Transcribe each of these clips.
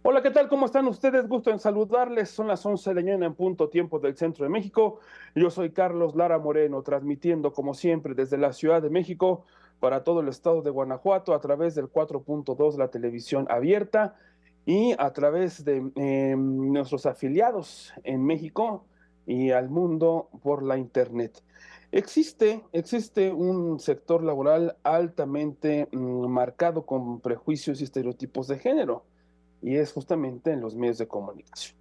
Hola, ¿qué tal? ¿Cómo están ustedes? Gusto en saludarles. Son las 11 de la mañana en punto tiempo del centro de México. Yo soy Carlos Lara Moreno, transmitiendo como siempre desde la Ciudad de México para todo el estado de Guanajuato a través del 4.2 la televisión abierta y a través de nuestros afiliados en México y al mundo por la internet. Existe un sector laboral altamente marcado con prejuicios y estereotipos de género y es justamente en los medios de comunicación.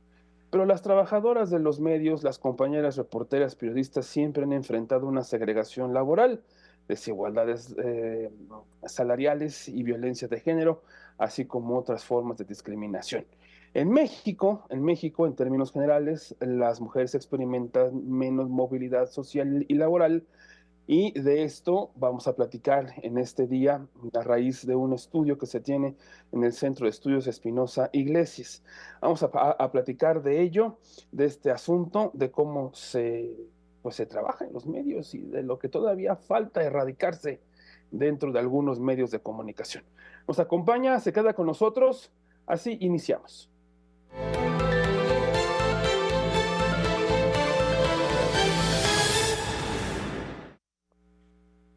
Pero las trabajadoras de los medios, las compañeras reporteras, periodistas, siempre han enfrentado una segregación laboral, desigualdades salariales y violencia de género, así como otras formas de discriminación. En términos generales, las mujeres experimentan menos movilidad social y laboral, y de esto vamos a platicar en este día a raíz de un estudio que se tiene en el Centro de Estudios Espinosa Iglesias. Vamos a platicar de ello, de este asunto, de cómo se trabaja en los medios y de lo que todavía falta erradicarse dentro de algunos medios de comunicación. Nos acompaña, se queda con nosotros, así iniciamos.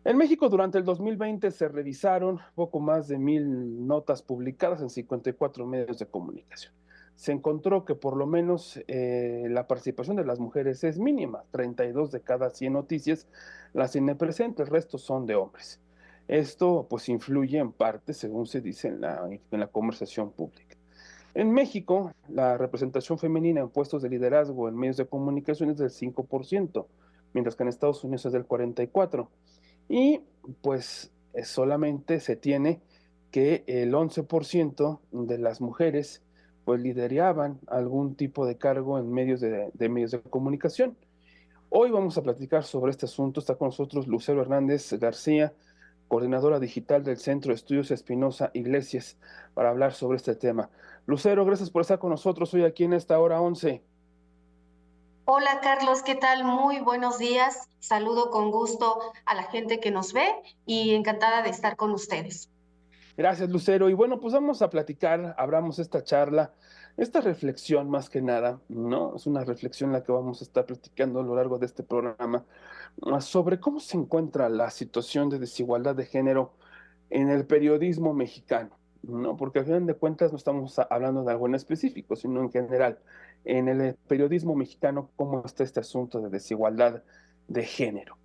En México, durante el 2020 se revisaron poco más de 1,000 notas publicadas en 54 medios de comunicación. Se encontró que por lo menos la participación de las mujeres es mínima, 32 de cada 100 noticias las tienen presente, el resto son de hombres. Esto pues influye en parte, según se dice en la conversación pública. En México, la representación femenina en puestos de liderazgo en medios de comunicación es del 5%, mientras que en Estados Unidos es del 44%. Y pues solamente se tiene que el 11% de las mujeres pues lideraban algún tipo de cargo en medios de comunicación. Hoy vamos a platicar sobre este asunto. Está con nosotros Lucero Hernández García, coordinadora digital del Centro de Estudios Espinosa Iglesias, para hablar sobre este tema. Lucero, gracias por estar con nosotros hoy aquí en esta hora 11. Hola Carlos, ¿qué tal? Muy buenos días. Saludo con gusto a la gente que nos ve y encantada de estar con ustedes. Gracias, Lucero. Y bueno, pues vamos a platicar, abramos esta charla, esta reflexión más que nada, ¿no? Es una reflexión la que vamos a estar platicando a lo largo de este programa sobre cómo se encuentra la situación de desigualdad de género en el periodismo mexicano, ¿no? Porque al final de cuentas no estamos hablando de algo en específico, sino en general. En el periodismo mexicano, ¿cómo está este asunto de desigualdad de género?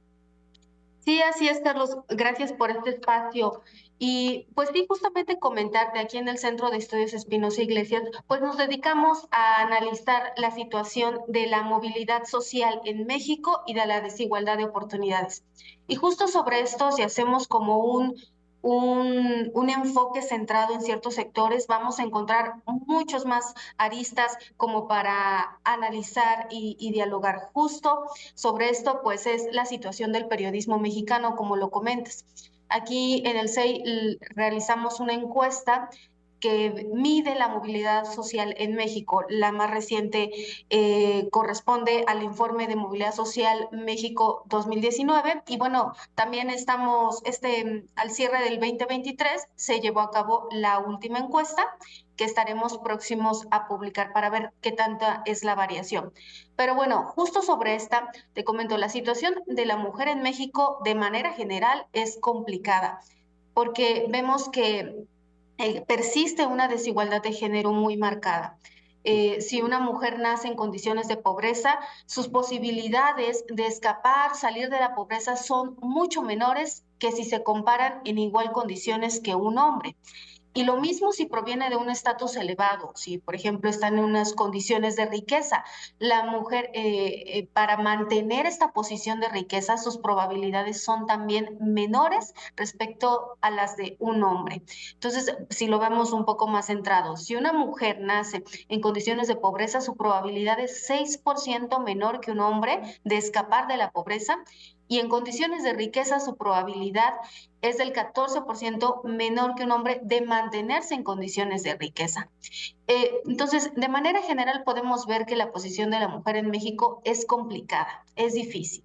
Sí, así es, Carlos. Gracias por este espacio. Y pues sí, justamente comentarte aquí en el Centro de Estudios Espinosa Iglesias, pues nos dedicamos a analizar la situación de la movilidad social en México y de la desigualdad de oportunidades. Y justo sobre esto, si hacemos como un enfoque centrado en ciertos sectores, vamos a encontrar muchos más aristas como para analizar y dialogar. Justo sobre esto, pues es la situación del periodismo mexicano, como lo comentas. Aquí en el CEI realizamos una encuesta que mide la movilidad social en México. La más reciente corresponde al informe de movilidad social México 2019. Y bueno, también estamos, al cierre del 2023 se llevó a cabo la última encuesta que estaremos próximos a publicar para ver qué tanta es la variación. Pero bueno, justo sobre esta, te comento, la situación de la mujer en México de manera general es complicada, porque vemos que persiste una desigualdad de género muy marcada. Si una mujer nace en condiciones de pobreza, sus posibilidades de escapar, salir de la pobreza son mucho menores que si se comparan en igual condiciones que un hombre. Y lo mismo si proviene de un estatus elevado, si por ejemplo está en unas condiciones de riqueza, la mujer para mantener esta posición de riqueza, sus probabilidades son también menores respecto a las de un hombre. Entonces, si lo vemos un poco más centrado, si una mujer nace en condiciones de pobreza, su probabilidad es 6% menor que un hombre de escapar de la pobreza, y en condiciones de riqueza su probabilidad es del 14% menor que un hombre de mantenerse en condiciones de riqueza. Entonces, de manera general podemos ver que la posición de la mujer en México es complicada, es difícil.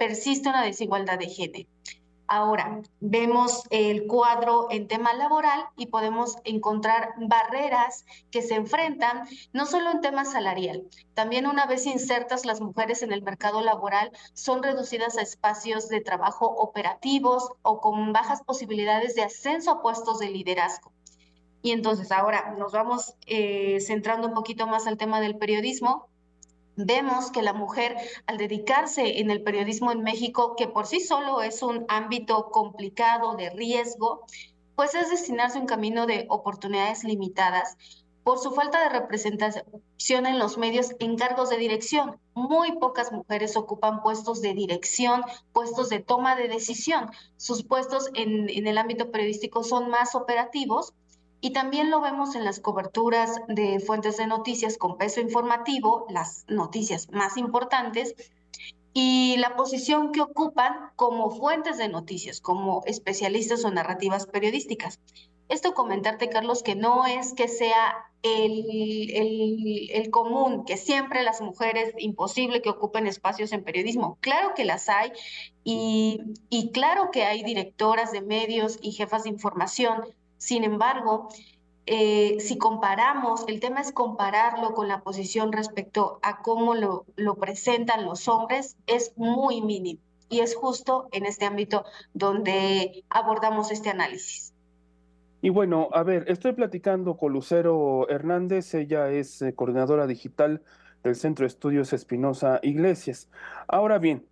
Persiste una desigualdad de género. Ahora, vemos el cuadro en tema laboral y podemos encontrar barreras que se enfrentan no solo en tema salarial, también una vez insertas las mujeres en el mercado laboral, son reducidas a espacios de trabajo operativos o con bajas posibilidades de ascenso a puestos de liderazgo. Y entonces ahora nos vamos centrando un poquito más al tema del periodismo. Vemos que la mujer, al dedicarse en el periodismo en México, que por sí solo es un ámbito complicado de riesgo, pues es destinarse a un camino de oportunidades limitadas por su falta de representación en los medios en cargos de dirección. Muy pocas mujeres ocupan puestos de dirección, puestos de toma de decisión. Sus puestos en el ámbito periodístico son más operativos y también lo vemos en las coberturas de fuentes de noticias con peso informativo, las noticias más importantes, y la posición que ocupan como fuentes de noticias, como especialistas o narrativas periodísticas. Esto comentarte, Carlos, que no es que sea el común, que siempre las mujeres, imposible que ocupen espacios en periodismo. Claro que las hay y claro que hay directoras de medios y jefas de información. Sin embargo, si comparamos, el tema es compararlo con la posición respecto a cómo lo presentan los hombres, es muy mínimo. Y es justo en este ámbito donde abordamos este análisis. Y bueno, a ver, estoy platicando con Lucero Hernández, ella es coordinadora digital del Centro de Estudios Espinosa Iglesias. Ahora bien,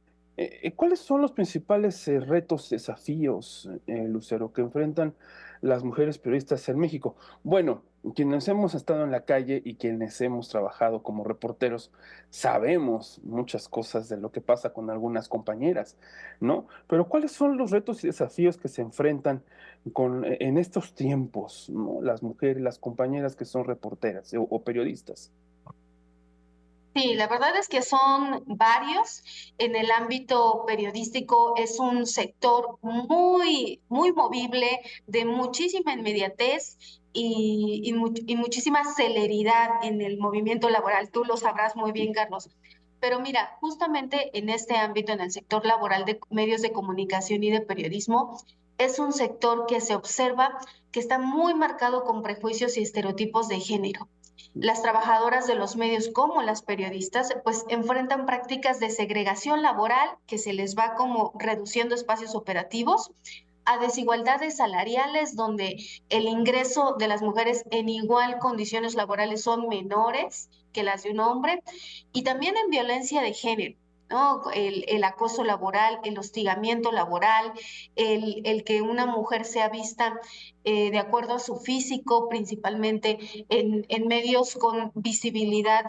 ¿cuáles son los principales retos, desafíos, Lucero, que enfrentan las mujeres periodistas en México? Bueno, quienes hemos estado en la calle y quienes hemos trabajado como reporteros, sabemos muchas cosas de lo que pasa con algunas compañeras, ¿no? Pero ¿cuáles son los retos y desafíos que se enfrentan en estos tiempos, ¿no? Las mujeres, las compañeras que son reporteras o periodistas? Sí, la verdad es que son varios. En el ámbito periodístico es un sector muy movible, de muchísima inmediatez y muchísima celeridad en el movimiento laboral. Tú lo sabrás muy bien, Carlos. Pero mira, justamente en este ámbito, en el sector laboral de medios de comunicación y de periodismo, es un sector que se observa que está muy marcado con prejuicios y estereotipos de género. Las trabajadoras de los medios como las periodistas pues enfrentan prácticas de segregación laboral que se les va como reduciendo espacios operativos, a desigualdades salariales donde el ingreso de las mujeres en igual condiciones laborales son menores que las de un hombre, y también en violencia de género, ¿no? El acoso laboral, el hostigamiento laboral, el que una mujer sea vista de acuerdo a su físico, principalmente en medios con visibilidad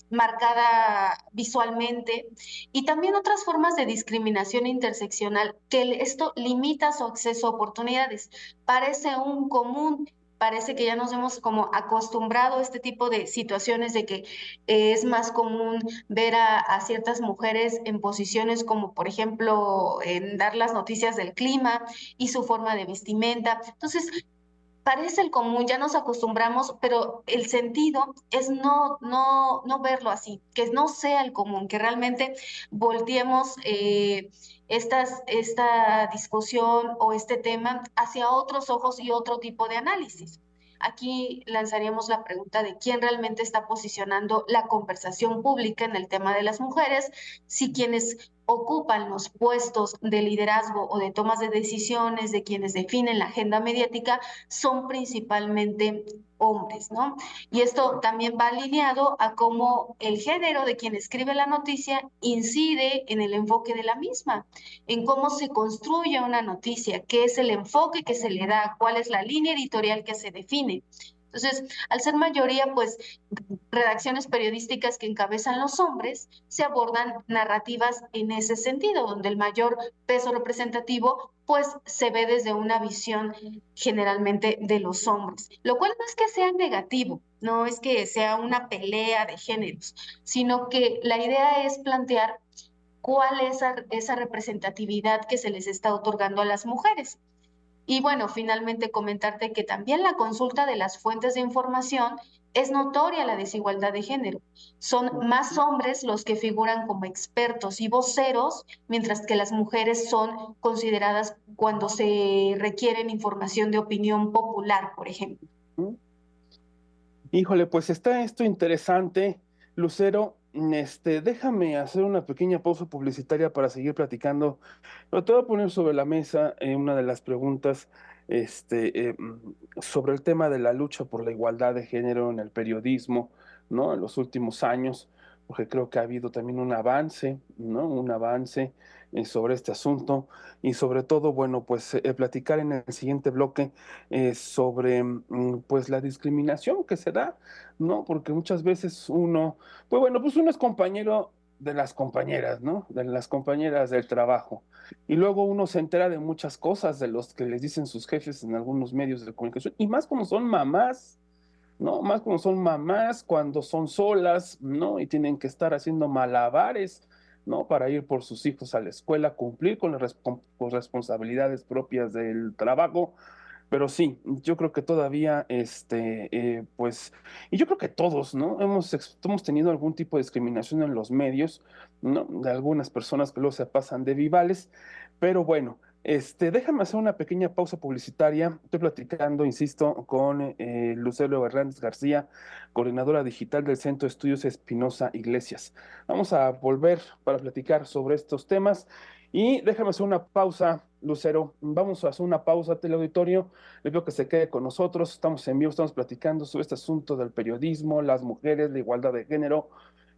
marcada visualmente, y también otras formas de discriminación interseccional, que esto limita su acceso a oportunidades. Parece un común, parece que ya nos hemos como acostumbrado a este tipo de situaciones de que es más común ver a ciertas mujeres en posiciones como, por ejemplo, en dar las noticias del clima y su forma de vestimenta. Entonces, parece el común, ya nos acostumbramos, pero el sentido es no verlo así, que no sea el común, que realmente volteemos esta discusión o este tema hacia otros ojos y otro tipo de análisis. Aquí lanzaríamos la pregunta de quién realmente está posicionando la conversación pública en el tema de las mujeres, si quienes ocupan los puestos de liderazgo o de tomas de decisiones, de quienes definen la agenda mediática, son principalmente hombres, ¿no? Y esto también va alineado a cómo el género de quien escribe la noticia incide en el enfoque de la misma, en cómo se construye una noticia, qué es el enfoque que se le da, cuál es la línea editorial que se define. Entonces, al ser mayoría, pues, redacciones periodísticas que encabezan los hombres, se abordan narrativas en ese sentido, donde el mayor peso representativo, pues, se ve desde una visión generalmente de los hombres, lo cual no es que sea negativo, no es que sea una pelea de géneros, sino que la idea es plantear cuál es esa representatividad que se les está otorgando a las mujeres. Y bueno, finalmente comentarte que también la consulta de las fuentes de información es notoria la desigualdad de género. Son más hombres los que figuran como expertos y voceros, mientras que las mujeres son consideradas cuando se requieren información de opinión popular, por ejemplo. Híjole, pues está esto interesante, Lucero. Déjame hacer una pequeña pausa publicitaria para seguir platicando. Pero te voy a poner sobre la mesa una de las preguntas sobre el tema de la lucha por la igualdad de género en el periodismo, ¿no? En los últimos años, porque creo que ha habido también un avance, ¿no? Un avance sobre este asunto y sobre todo, bueno, pues platicar en el siguiente bloque sobre pues la discriminación que se da, ¿no? Porque muchas veces uno, pues bueno, pues uno es compañero de las compañeras, ¿no? De las compañeras del trabajo. Y luego uno se entera de muchas cosas de los que les dicen sus jefes en algunos medios de comunicación, y más como son mamás, ¿no? Más como son mamás cuando son solas, ¿no? Y tienen que estar haciendo malabares, ¿no? Para ir por sus hijos a la escuela, cumplir con con responsabilidades propias del trabajo. Pero sí, yo creo que todavía, pues, y yo creo que todos, ¿no? Hemos tenido algún tipo de discriminación en los medios, ¿no? De algunas personas que luego se pasan de vivales, pero bueno, déjame hacer una pequeña pausa publicitaria. Estoy platicando, insisto, con Lucero Hernández García, coordinadora digital del Centro de Estudios Espinosa Iglesias. Vamos a volver para platicar sobre estos temas. Y déjame hacer una pausa, Lucero. Vamos a hacer una pausa, teleauditorio. Le pido que se quede con nosotros. Estamos en vivo, estamos platicando sobre este asunto del periodismo, las mujeres, la igualdad de género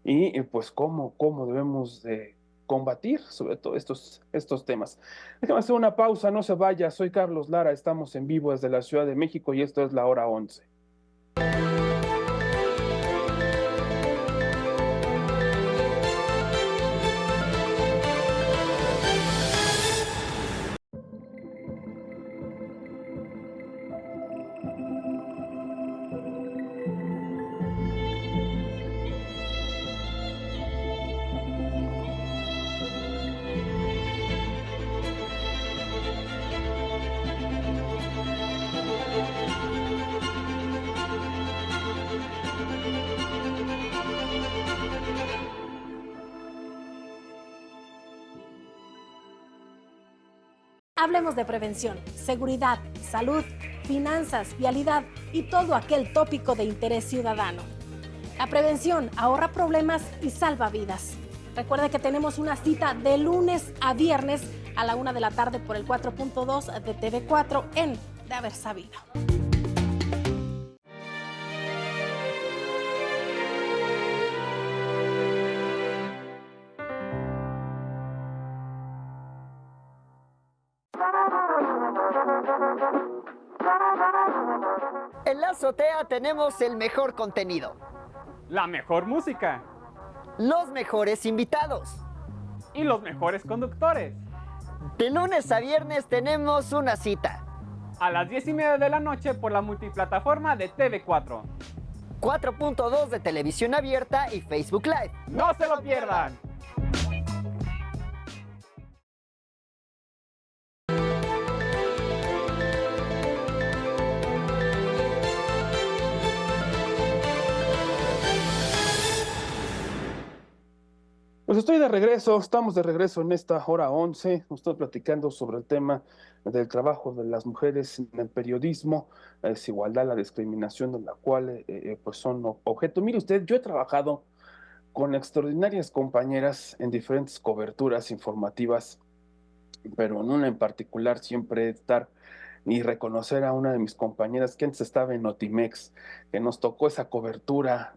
y pues cómo debemos de combatir sobre todo estos temas. Déjame hacer una pausa, no se vaya. Soy Carlos Lara, estamos en vivo desde la Ciudad de México y esto es la hora 11. Hablemos de prevención, seguridad, salud, finanzas, vialidad y todo aquel tópico de interés ciudadano. La prevención ahorra problemas y salva vidas. Recuerde que tenemos una cita de lunes a viernes a la 1 de la tarde por el 4.2 de TV4 en De Haber Sabido. En la azotea tenemos el mejor contenido, la mejor música los mejores invitados. y los mejores conductores. De lunes a viernes tenemos una cita. A las 10:30 de la noche por la multiplataforma de TV4. 4.2 de televisión abierta y Facebook Live. ¡No se lo pierdan! Pues estoy de regreso, estamos de regreso en esta hora 11. Estoy platicando sobre el tema del trabajo de las mujeres en el periodismo, la desigualdad, la discriminación de la cual pues son objeto. Mire usted, yo he trabajado con extraordinarias compañeras en diferentes coberturas informativas, pero en una en particular siempre estar y reconocer a una de mis compañeras que antes estaba en Notimex, que nos tocó esa cobertura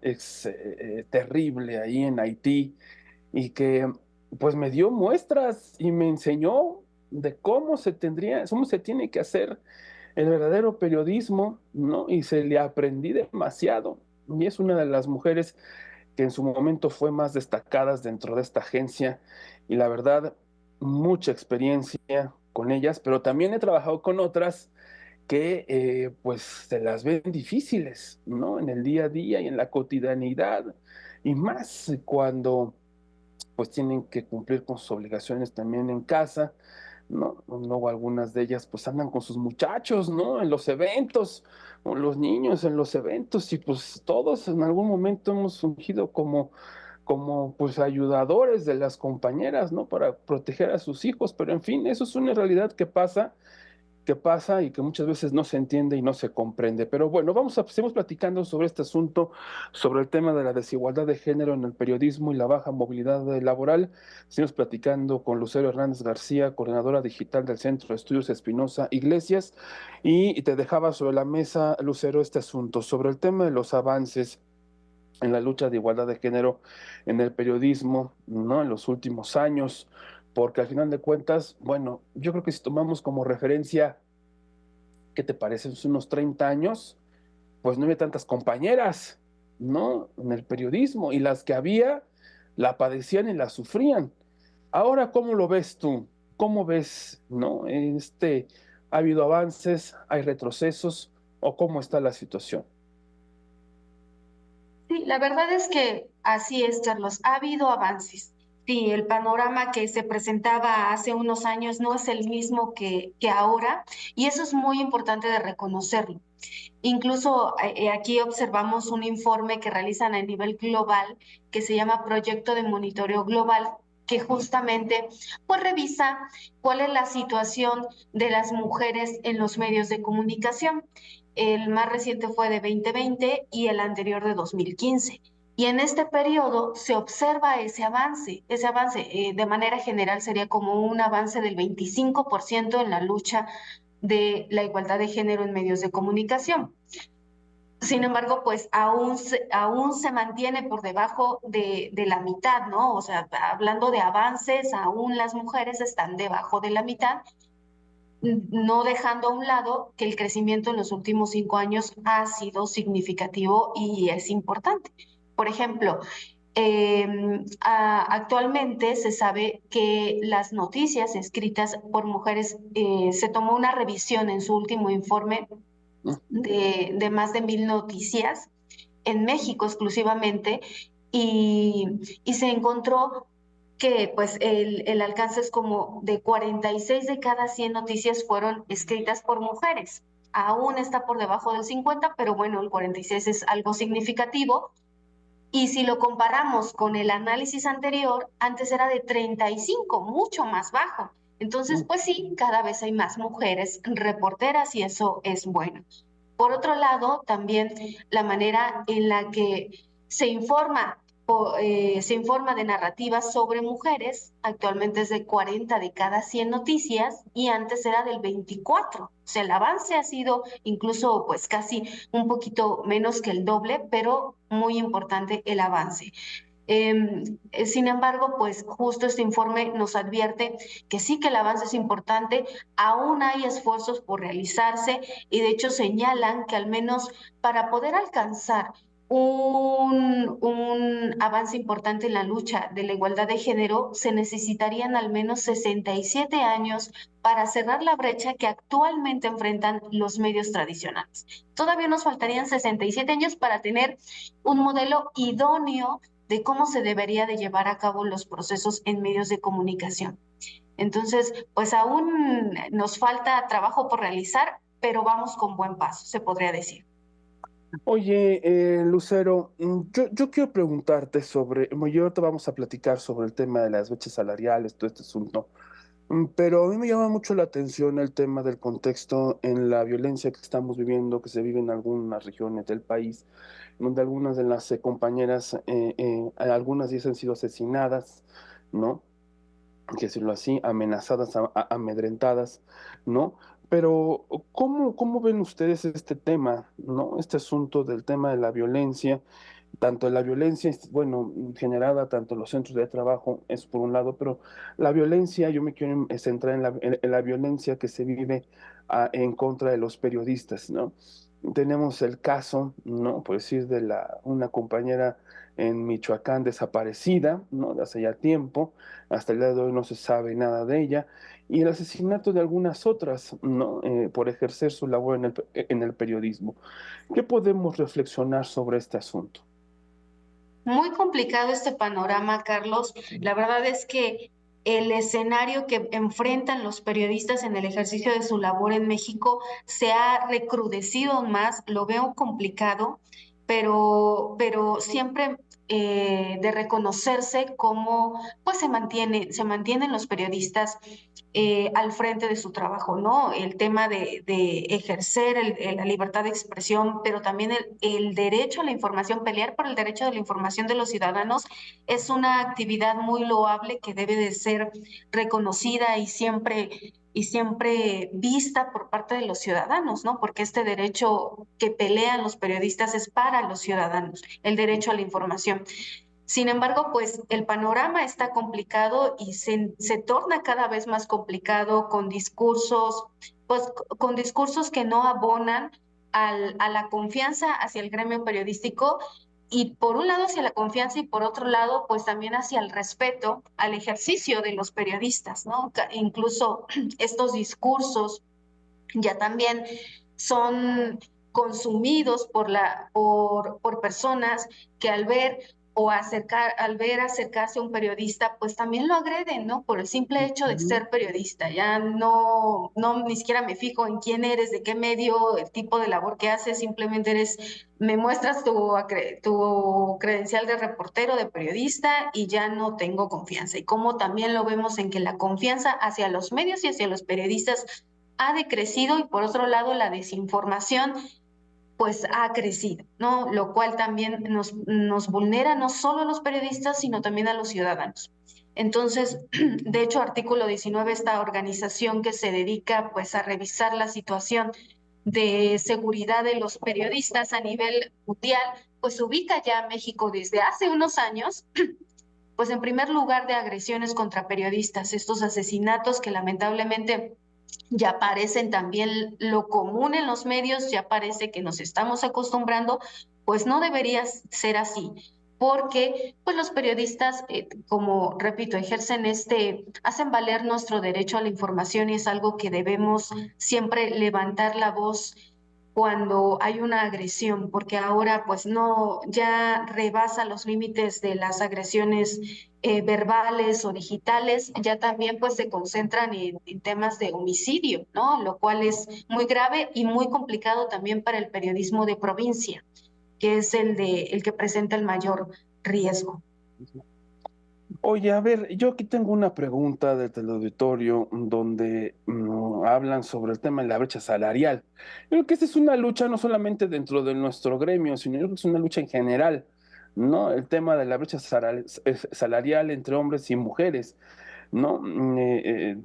terrible ahí en Haití y que pues me dio muestras y me enseñó de cómo se tiene que hacer el verdadero periodismo, ¿no? Y se le aprendí demasiado. Y es una de las mujeres que en su momento fue más destacadas dentro de esta agencia y la verdad, mucha experiencia con ellas, pero también he trabajado con otras que pues se las ven difíciles, ¿no? En el día a día y en la cotidianidad y más cuando pues tienen que cumplir con sus obligaciones también en casa, ¿no? Luego algunas de ellas pues andan con sus muchachos, ¿no? En los eventos, o los niños en los eventos, y pues todos en algún momento hemos fungido como pues ayudadores de las compañeras, ¿no? Para proteger a sus hijos, pero en fin, eso es una realidad que pasa y que muchas veces no se entiende y no se comprende. Pero bueno, seguimos platicando sobre este asunto, sobre el tema de la desigualdad de género en el periodismo y la baja movilidad laboral. Seguimos platicando con Lucero Hernández García, coordinadora digital del Centro de Estudios Espinosa Iglesias, y te dejaba sobre la mesa, Lucero, este asunto, sobre el tema de los avances en la lucha de igualdad de género en el periodismo, ¿no? En los últimos años, porque al final de cuentas, bueno, yo creo que si tomamos como referencia, ¿qué te parece? Unos 30 años, pues no había tantas compañeras, ¿no? En el periodismo, y las que había la padecían y la sufrían. Ahora, ¿cómo lo ves tú? ¿Cómo ves, no? ¿Ha habido avances? ¿Hay retrocesos? ¿O cómo está la situación? Sí, la verdad es que así es, Carlos. Ha habido avances. Sí, el panorama que se presentaba hace unos años no es el mismo que ahora, y eso es muy importante de reconocerlo. Incluso aquí observamos un informe que realizan a nivel global que se llama Proyecto de Monitoreo Global, que justamente pues revisa cuál es la situación de las mujeres en los medios de comunicación. El más reciente fue de 2020 y el anterior de 2015. Y en este periodo se observa ese avance de manera general sería como un avance del 25% en la lucha de la igualdad de género en medios de comunicación. Sin embargo, pues aún se mantiene por debajo de la mitad, ¿no? O sea, hablando de avances, aún las mujeres están debajo de la mitad, no dejando a un lado que el crecimiento en los últimos 5 años ha sido significativo y es importante. Por ejemplo, actualmente se sabe que las noticias escritas por mujeres, se tomó una revisión en su último informe de más de 1,000 noticias en México exclusivamente y se encontró que pues el alcance es como de 46 de cada 100 noticias fueron escritas por mujeres. Aún está por debajo del 50, pero bueno, el 46 es algo significativo. Y si lo comparamos con el análisis anterior, antes era de 35, mucho más bajo. Entonces, pues sí, cada vez hay más mujeres reporteras y eso es bueno. Por otro lado, también la manera en la que se informa, se informa de narrativas sobre mujeres, actualmente es de 40 de cada 100 noticias y antes era del 24. O sea, el avance ha sido incluso pues casi un poquito menos que el doble, pero muy importante el avance. Sin embargo, pues justo este informe nos advierte que sí que el avance es importante, aún hay esfuerzos por realizarse y de hecho señalan que al menos para poder alcanzar un avance importante en la lucha de la igualdad de género, se necesitarían al menos 67 años para cerrar la brecha que actualmente enfrentan los medios tradicionales. Todavía nos faltarían 67 años para tener un modelo idóneo de cómo se debería de llevar a cabo los procesos en medios de comunicación. Entonces, pues aún nos falta trabajo por realizar, pero vamos con buen paso, se podría decir. Oye, Lucero, yo quiero preguntarte yo ahorita vamos a platicar sobre el tema de las brechas salariales, todo este asunto, pero a mí me llama mucho la atención el tema del contexto en la violencia que estamos viviendo, que se vive en algunas regiones del país, donde algunas de las compañeras, algunas ya han sido asesinadas, ¿no? Que decirlo así, amenazadas, amedrentadas, ¿no? Pero, ¿cómo ven ustedes este tema, ¿no? Este asunto del tema de la violencia, tanto la violencia, bueno, generada tanto en los centros de trabajo, es por un lado, pero la violencia, yo me quiero centrar en la violencia que se vive en contra de los periodistas, ¿no? Tenemos el caso, ¿no? Por decir, una compañera en Michoacán desaparecida, ¿no? De hace ya tiempo, hasta el día de hoy no se sabe nada de ella, y el asesinato de algunas otras, ¿no? Por ejercer su labor en el periodismo. ¿Qué podemos reflexionar sobre este asunto? Muy complicado este panorama, Carlos. La verdad es que el escenario que enfrentan los periodistas en el ejercicio de su labor en México se ha recrudecido más, lo veo complicado, pero siempre de reconocerse cómo pues se mantienen los periodistas al frente de su trabajo, ¿no? El tema de ejercer la libertad de expresión, pero también el derecho a la información, pelear por el derecho de la información de los ciudadanos es una actividad muy loable que debe de ser reconocida y siempre vista por parte de los ciudadanos, ¿no? Porque este derecho que pelean los periodistas es para los ciudadanos, el derecho a la información. Sin embargo, pues el panorama está complicado y se torna cada vez más complicado con discursos, pues con discursos que no abonan a la confianza hacia el gremio periodístico y por un lado hacia la confianza y por otro lado pues también hacia el respeto al ejercicio de los periodistas, ¿no? Incluso estos discursos ya también son consumidos por personas que al ver acercarse a un periodista, pues también lo agreden, ¿no? Por el simple hecho de ser periodista. Ya no ni siquiera me fijo en quién eres, de qué medio, el tipo de labor que haces, simplemente me muestras tu credencial de reportero, de periodista, y ya no tengo confianza. Y como también lo vemos en que la confianza hacia los medios y hacia los periodistas ha decrecido y por otro lado la desinformación pues ha crecido, ¿no? Lo cual también nos vulnera no solo a los periodistas, sino también a los ciudadanos. Entonces, de hecho, Artículo 19, esta organización que se dedica pues a revisar la situación de seguridad de los periodistas a nivel mundial, pues ubica ya a México desde hace unos años pues en primer lugar de agresiones contra periodistas, estos asesinatos que lamentablemente ya parecen también lo común en los medios, ya parece que nos estamos acostumbrando, pues no debería ser así, porque pues los periodistas, como repito, hacen valer nuestro derecho a la información y es algo que debemos siempre levantar la voz cuando hay una agresión, porque ahora pues no, ya rebasa los límites de las agresiones verbales o digitales, ya también pues se concentran en temas de homicidio, ¿no? Lo cual es muy grave y muy complicado también para el periodismo de provincia, que es el que presenta el mayor riesgo. Oye, a ver, yo aquí tengo una pregunta del teleauditorio donde hablan sobre el tema de la brecha salarial. Yo creo que esta es una lucha no solamente dentro de nuestro gremio, sino yo creo que es una lucha en general, ¿no? El tema de la brecha salarial entre hombres y mujeres, ¿no?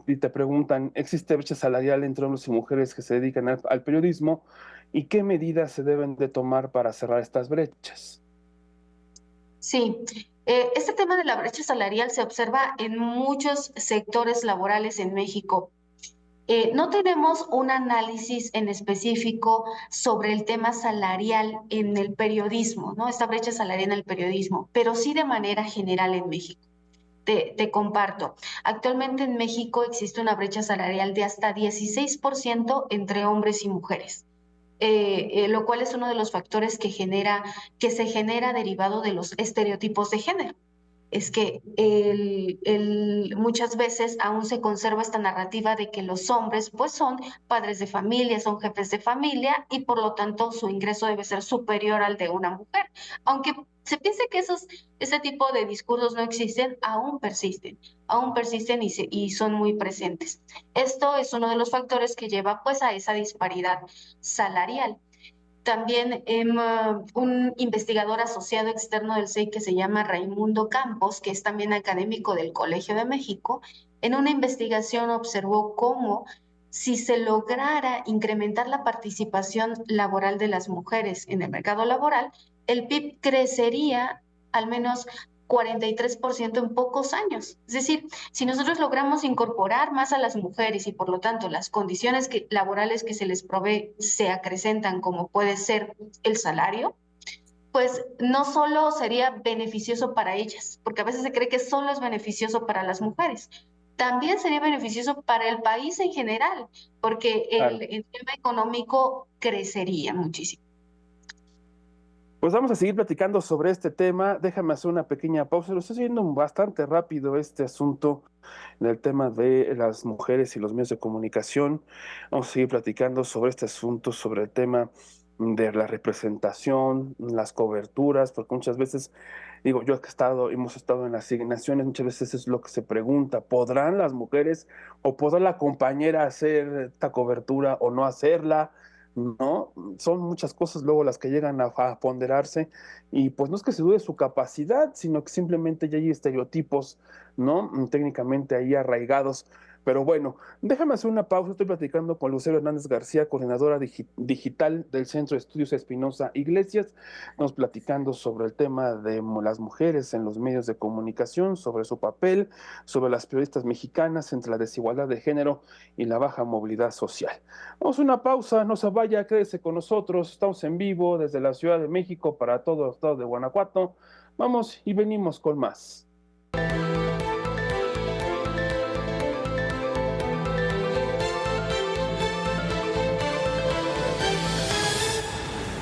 Y te preguntan, ¿existe brecha salarial entre hombres y mujeres que se dedican al periodismo? ¿Y qué medidas se deben de tomar para cerrar estas brechas? Sí, este tema de la brecha salarial se observa en muchos sectores laborales en México. No tenemos un análisis en específico sobre el tema salarial en el periodismo, ¿no? Esta brecha salarial en el periodismo, pero sí de manera general en México. Te comparto. Actualmente en México existe una brecha salarial de hasta 16% entre hombres y mujeres. Lo cual es uno de los factores que se genera derivado de los estereotipos de género. Es que muchas veces aún se conserva esta narrativa de que los hombres pues son padres de familia, son jefes de familia y por lo tanto su ingreso debe ser superior al de una mujer. Aunque se piense que ese tipo de discursos no existen, aún persisten y son muy presentes. Esto es uno de los factores que lleva pues a esa disparidad salarial. También un investigador asociado externo del CEI que se llama Raimundo Campos, que es también académico del Colegio de México, en una investigación observó cómo si se lograra incrementar la participación laboral de las mujeres en el mercado laboral, el PIB crecería al menos 43% en pocos años. Es decir, si nosotros logramos incorporar más a las mujeres y por lo tanto las condiciones laborales que se les provee se acrecentan como puede ser el salario, pues no solo sería beneficioso para ellas, porque a veces se cree que solo es beneficioso para las mujeres, también sería beneficioso para el país en general, porque Claro. el tema económico crecería muchísimo. Pues vamos a seguir platicando sobre este tema. Déjame hacer una pequeña pausa. Lo estoy viendo bastante rápido este asunto en el tema de las mujeres y los medios de comunicación. Vamos a seguir platicando sobre este asunto, sobre el tema de la representación, las coberturas, porque muchas veces, digo, hemos estado en las asignaciones, muchas veces es lo que se pregunta, ¿podrán las mujeres o podrá la compañera hacer esta cobertura o no hacerla? ¿No? Son muchas cosas luego las que llegan a ponderarse y pues no es que se dude su capacidad, sino que simplemente ya hay estereotipos, ¿no? Técnicamente ahí arraigados. Pero bueno, déjame hacer una pausa. Estoy platicando con Lucero Hernández García, coordinadora digital del Centro de Estudios Espinosa Iglesias. Estamos platicando sobre el tema de las mujeres en los medios de comunicación, sobre su papel, sobre las periodistas mexicanas entre la desigualdad de género y la baja movilidad social. Vamos a una pausa, no se vaya, quédese con nosotros. Estamos en vivo desde la Ciudad de México para todo el estado de Guanajuato. Vamos y venimos con más.